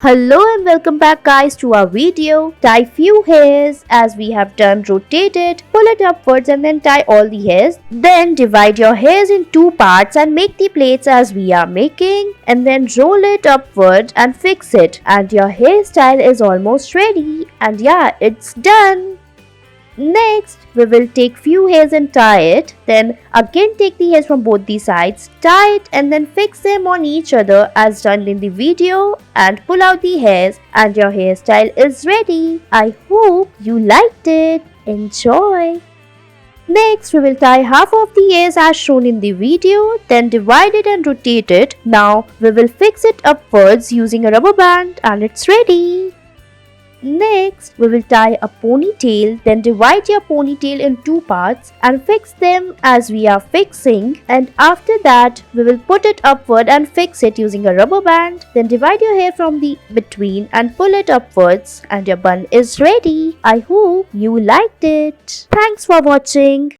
Hello and welcome back guys to our video. Tie few hairs as we have done rotated, pull it upwards and then tie all the hairs. Then divide your hairs in two parts and make the plaits as we are making, and then roll it upwards and fix it, and your hairstyle is almost ready. And yeah, it's done. Next, we will take few hairs and tie it. Then again take the hairs from both the sides, tie it and then fix them on each other as done in the video, and pull out the hairs and your hairstyle is ready. I hope you liked it. Enjoy! Next, we will tie half of the hairs as shown in the video, then divide it and rotate it. Now, we will fix it upwards using a rubber band and it's ready. Next, we will tie a ponytail, then divide your ponytail in two parts and fix them as we are fixing, and after that, we will put it upward and fix it using a rubber band, then divide your hair from the between and pull it upwards and your bun is ready. I hope you liked it. Thanks for watching.